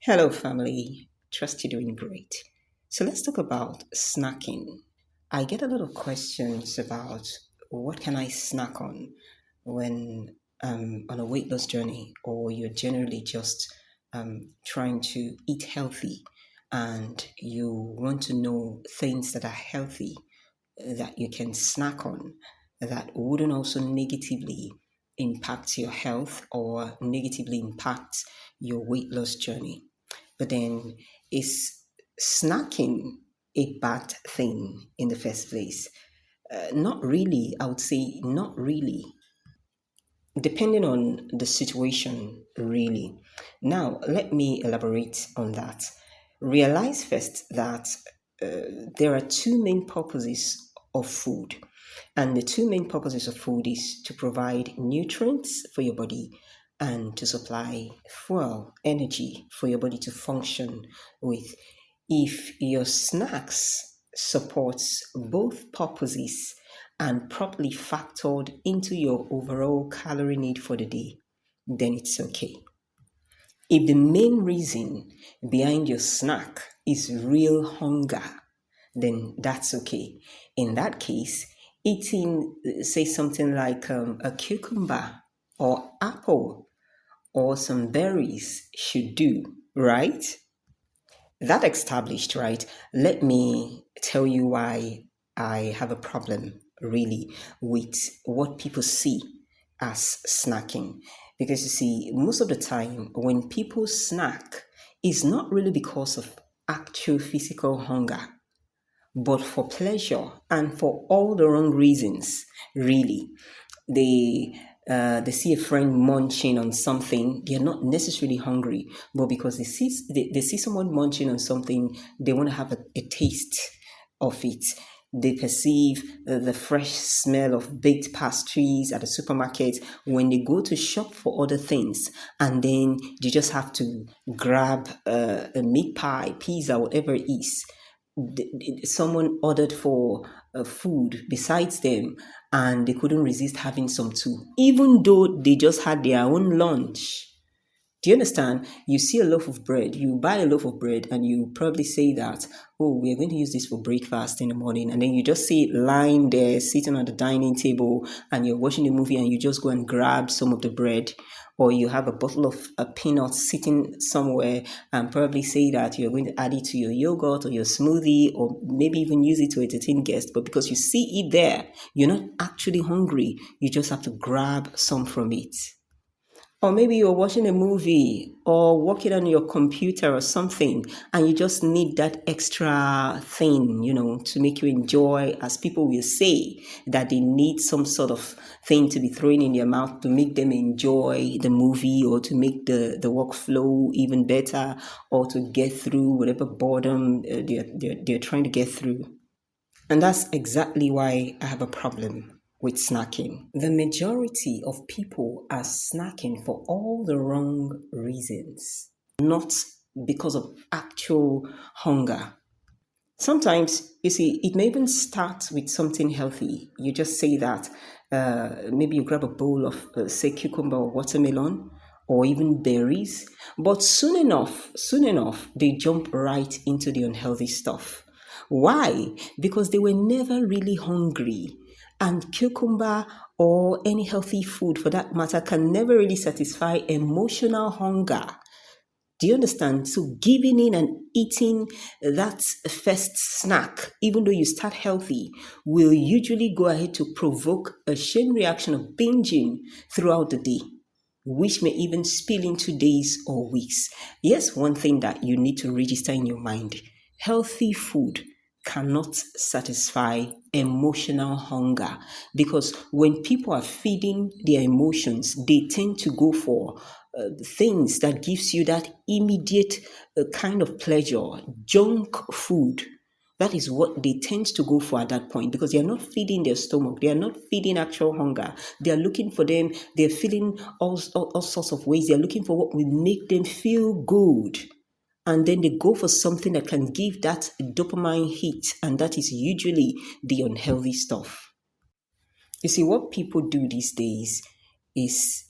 Hello, family. Trust you're doing great. So, let's talk about snacking. I get a lot of questions about what can I snack on when on a weight loss journey, or you're generally just trying to eat healthy and you want to know things that are healthy that you can snack on that wouldn't also negatively impact your health or negatively impact your weight loss journey. But then, is snacking a bad thing in the first place? Not really, I would say not really, depending on the situation, really. Now, let me elaborate on that. Realize first that there are two main purposes of food. And the two main purposes of food is to provide nutrients for your body and to supply fuel, energy for your body to function with. If your snacks supports both purposes and properly factored into your overall calorie need for the day, then it's okay. If the main reason behind your snack is real hunger, then that's okay. In that case, eating, say, something like a cucumber or apple or some berries should do, right? That established, right? Let me tell you why I have a problem really with what people see as snacking. Because you see, most of the time when people snack, it's not really because of actual physical hunger, but for pleasure and for all the wrong reasons, really. They see a friend munching on something, they're not necessarily hungry, but because they see someone munching on something, they want to have a taste of it. They perceive the fresh smell of baked pastries at the supermarket when they go to shop for other things, and then you just have to grab a meat pie, pizza, whatever it is. Someone ordered for food besides them, and they couldn't resist having some too, even though they just had their own lunch. Do you understand? You see a loaf of bread, you buy a loaf of bread, and you probably say that, oh, we're going to use this for breakfast in the morning. And then you just see it lying there, sitting on the dining table, and you're watching the movie, and you just go and grab some of the bread. Or you have a bottle of peanuts sitting somewhere, and probably say that you're going to add it to your yogurt or your smoothie, or maybe even use it to entertain guests. But because you see it there, you're not actually hungry. You just have to grab some from it. Or maybe you're watching a movie or working on your computer or something, and you just need that extra thing, to make you enjoy, as people will say, that they need some sort of thing to be thrown in their mouth to make them enjoy the movie, or to make the workflow even better, or to get through whatever boredom they're trying to get through. And that's exactly why I have a problem with snacking. The majority of people are snacking for all the wrong reasons, not because of actual hunger. Sometimes, you see, it may even start with something healthy. You just say that maybe you grab a bowl of, say, cucumber or watermelon, or even berries. But soon enough, they jump right into the unhealthy stuff. Why? Because they were never really hungry. And cucumber or any healthy food for that matter can never really satisfy emotional hunger. Do you understand? So giving in and eating that first snack, even though you start healthy, will usually go ahead to provoke a chain reaction of binging throughout the day, which may even spill into days or weeks. Yes, one thing that you need to register in your mind: healthy food cannot satisfy emotional hunger, because when people are feeding their emotions, they tend to go for things that gives you that immediate kind of pleasure. Junk food, that is what they tend to go for at that point, because they are not feeding their stomach, they are not feeding actual hunger. They are looking for them, they're feeling all sorts of ways, they're looking for what will make them feel good. And then they go for something that can give that dopamine hit, and that is usually the unhealthy stuff. You see, what people do these days is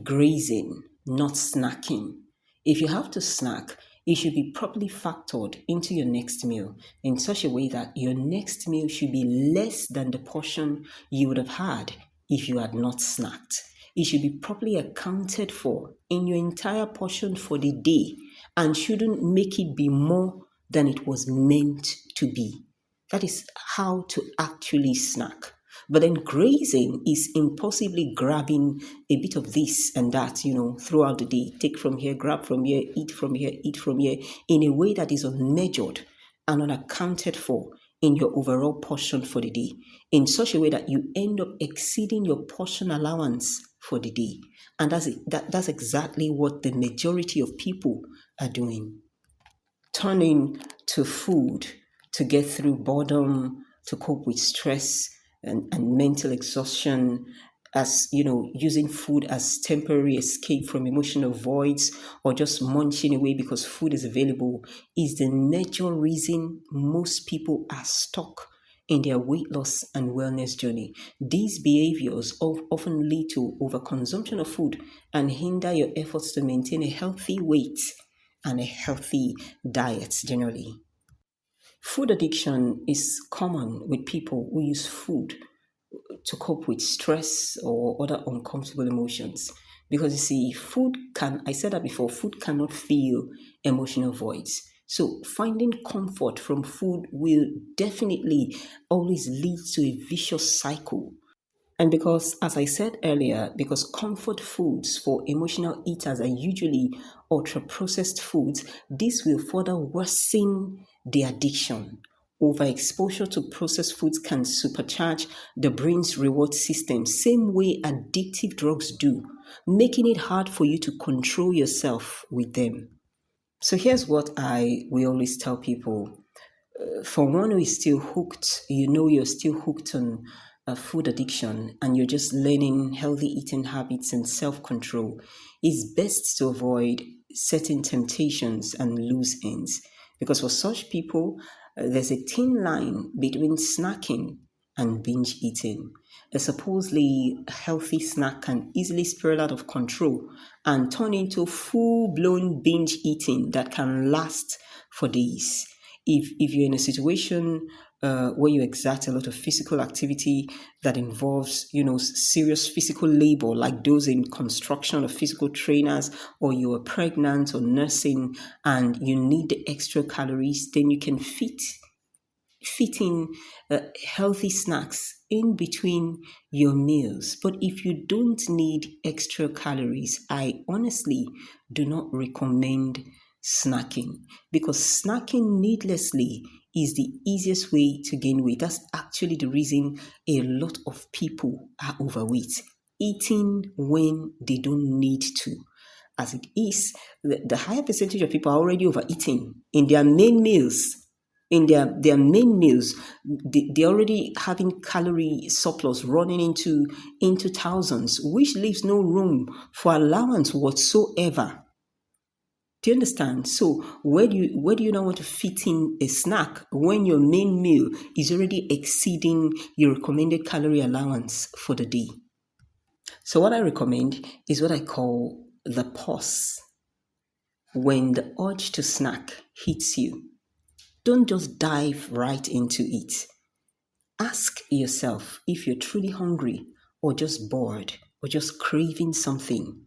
grazing, not snacking. If you have to snack, it should be properly factored into your next meal in such a way that your next meal should be less than the portion you would have had if you had not snacked. It should be properly accounted for in your entire portion for the day and shouldn't make it be more than it was meant to be. That is how to actually snack. But then grazing is impossibly grabbing a bit of this and that, throughout the day. Take from here, grab from here, eat from here, in a way that is unmeasured and unaccounted for in your overall portion for the day, in such a way that you end up exceeding your portion allowance for the day. And that's exactly what the majority of people are doing. Turning to food to get through boredom, to cope with stress and mental exhaustion, as using food as temporary escape from emotional voids, or just munching away because food is available, is the major reason most people are stuck in their weight loss and wellness journey. These behaviors often lead to overconsumption of food and hinder your efforts to maintain a healthy weight and a healthy diet generally. Food addiction is common with people who use food to cope with stress or other uncomfortable emotions. Because you see, I said that before, food cannot fill emotional voids. So finding comfort from food will definitely always lead to a vicious cycle. And because, as I said earlier, because comfort foods for emotional eaters are usually ultra processed foods, this will further worsen the addiction. Overexposure to processed foods can supercharge the brain's reward system, same way addictive drugs do, making it hard for you to control yourself with them. So here's what I will always tell people. For one who is still hooked, you're still hooked on food addiction and you're just learning healthy eating habits and self-control, it's best to avoid certain temptations and loose ends. Because for such people, there's a thin line between snacking and binge eating. A supposedly healthy snack can easily spiral out of control and turn into full-blown binge eating that can last for days. If you're in a situation where you exert a lot of physical activity that involves, serious physical labor, like those in construction or physical trainers, or you are pregnant or nursing and you need the extra calories, then you can fit in healthy snacks in between your meals. But if you don't need extra calories, I honestly do not recommend snacking, because snacking needlessly is the easiest way to gain weight. That's actually the reason a lot of people are overweight, eating when they don't need to. As it is, the higher percentage of people are already overeating in their main meals. In their main meals, they're already having calorie surplus running into thousands, which leaves no room for allowance whatsoever. Do you understand? So where do you now want to fit in a snack when your main meal is already exceeding your recommended calorie allowance for the day? So what I recommend is what I call the pause. When the urge to snack hits you, don't just dive right into it. Ask yourself if you're truly hungry or just bored or just craving something.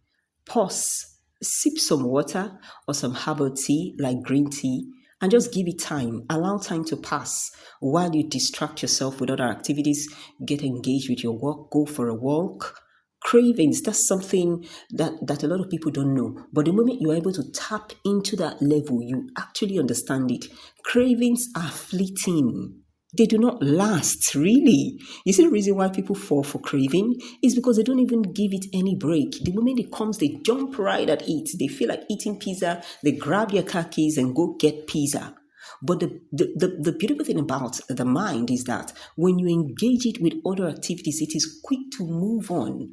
Pause, sip some water or some herbal tea like green tea, and just give it time. Allow time to pass while you distract yourself with other activities. Get engaged with your work, go for a walk. Cravings, that's something that a lot of people don't know. But the moment you're able to tap into that level, you actually understand it. Cravings are fleeting. They do not last, really. You see, the reason why people fall for craving is because they don't even give it any break. The moment it comes, they jump right at it. They feel like eating pizza. They grab their car keys and go get pizza. But the beautiful thing about the mind is that when you engage it with other activities, it is quick to move on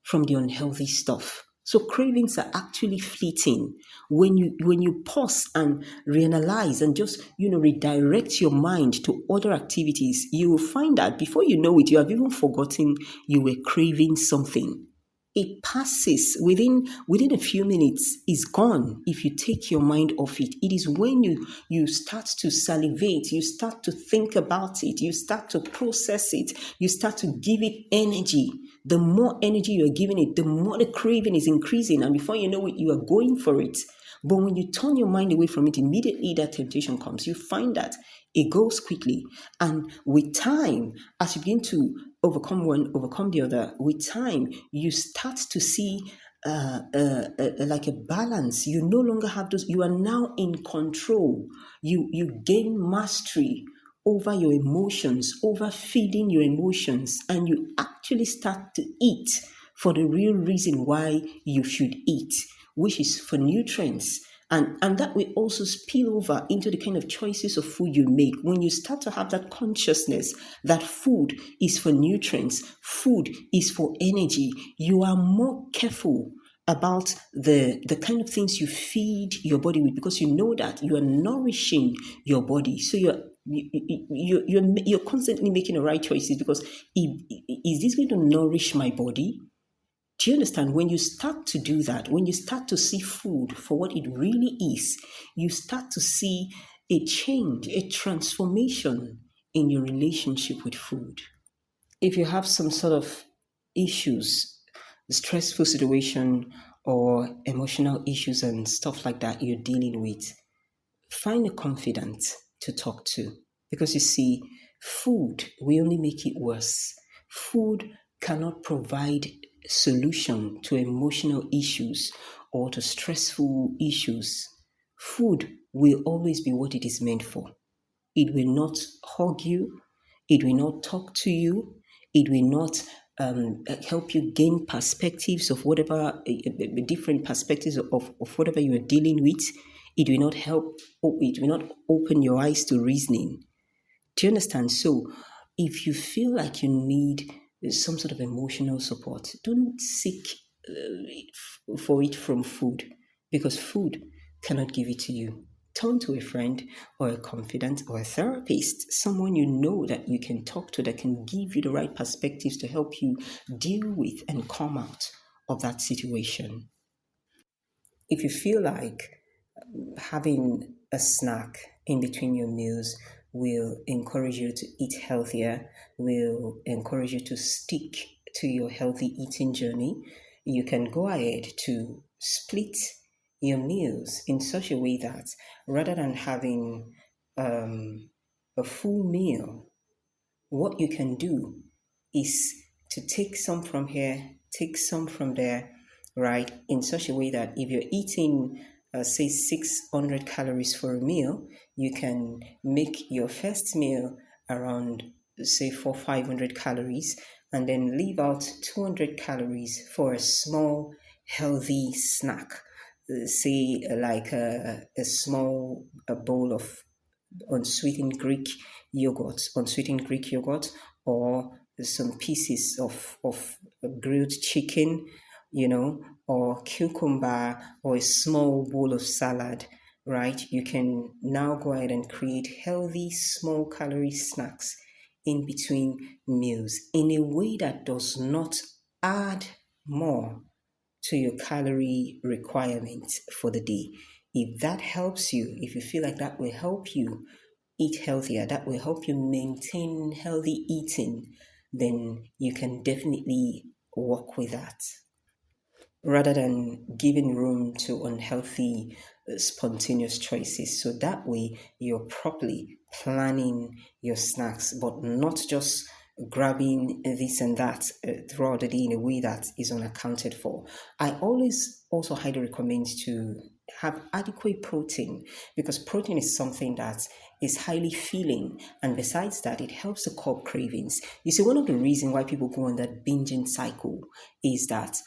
from the unhealthy stuff. So cravings are actually fleeting. When you pause and reanalyze and just redirect your mind to other activities, you will find that before you know it, you have even forgotten you were craving something. it passes within a few minutes, is gone if you take your mind off it. It is when you start to salivate, you start to think about it, you start to process it, you start to give it energy. The more energy you're giving it, the more the craving is increasing, and before you know it, you are going for it. But when you turn your mind away from it, immediately that temptation comes. You find that it goes quickly. And with time, as you begin to overcome one, overcome the other, with time, you start to see like a balance. You no longer have those, you are now in control. You gain mastery over your emotions, over feeding your emotions, and you actually start to eat for the real reason why you should eat, which is for nutrients. And that will also spill over into the kind of choices of food you make. When you start to have that consciousness that food is for nutrients, food is for energy, you are more careful about the kind of things you feed your body with, because you know that you are nourishing your body. So you're constantly making the right choices, because is this going to nourish my body? Do you understand? When you start to do that, when you start to see food for what it really is, you start to see a change, a transformation in your relationship with food. If you have some sort of issues, stressful situation, or emotional issues and stuff like that you're dealing with, find a confidant to talk to. Because you see, food will only make it worse. Food cannot provide solution to emotional issues or to stressful issues. Food will always be what it is meant for. It will not hug you. It will not talk to you. It will not help you gain perspectives of whatever, different perspectives of whatever you are dealing with. It will not help, it will not open your eyes to reasoning. Do you understand? So if you feel like you need some sort of emotional support, don't seek for it from food, because food cannot give it to you. Turn to a friend or a confidant or a therapist, someone you know that you can talk to, that can give you the right perspectives to help you deal with and come out of that situation. If you feel like having a snack in between your meals will encourage you to eat healthier, will encourage you to stick to your healthy eating journey, you can go ahead to split your meals in such a way that rather than having a full meal, what you can do is to take some from here, take some from there, right? In such a way that if you're eating, say, 600 calories for a meal, you can make your first meal around, say, 500 calories, and then leave out 200 calories for a small, healthy snack. Say, like a small bowl of unsweetened Greek yogurt, or some pieces of grilled chicken, or cucumber, or a small bowl of salad, right? You can now go ahead and create healthy, small calorie snacks in between meals in a way that does not add more to your calorie requirements for the day. If that helps you, if you feel like that will help you eat healthier, that will help you maintain healthy eating, then you can definitely work with that rather than giving room to unhealthy, spontaneous choices. So that way, you're properly planning your snacks, but not just grabbing this and that throughout the day in a way that is unaccounted for. I always also highly recommend to have adequate protein, because protein is something that is highly filling, and besides that, it helps to curb cravings. You see, one of the reasons why people go on that binging cycle is that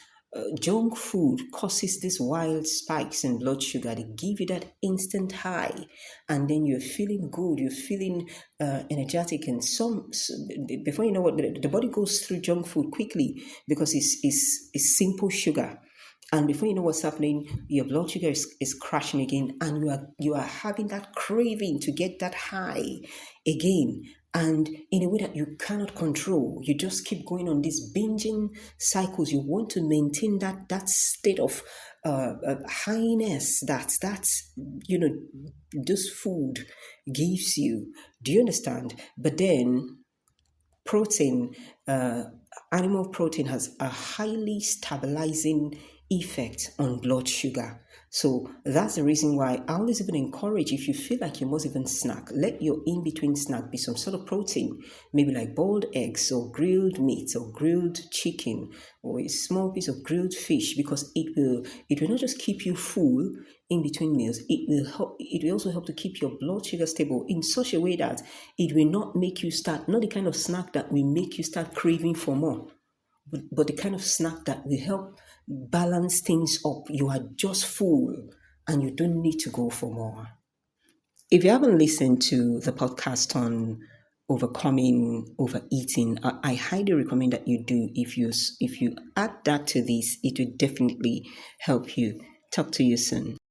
junk food causes these wild spikes in blood sugar. They give you that instant high, and then you're feeling good, you're feeling energetic, and before you know what, the body goes through junk food quickly because it's simple sugar. And before you know what's happening, your blood sugar is crashing again, and you are having that craving to get that high again. and in a way that you cannot control. You just keep going on these binging cycles. You want to maintain that state of highness that you know this food gives you. Do you understand? But then protein, animal protein has a highly stabilizing effect on blood sugar. So that's the reason why I always even encourage, if you feel like you must even snack, let your in between snack be some sort of protein, maybe like boiled eggs or grilled meat or grilled chicken or a small piece of grilled fish, because it will not just keep you full in between meals. It will also help to keep your blood sugar stable in such a way that it will not make you start, not the kind of snack that will make you start craving for more, but the kind of snack that will help balance things up. You are just full and you don't need to go for more. If you haven't listened to the podcast on overcoming overeating, I highly recommend that you do. If you add that to this, it will definitely help you. Talk to you soon.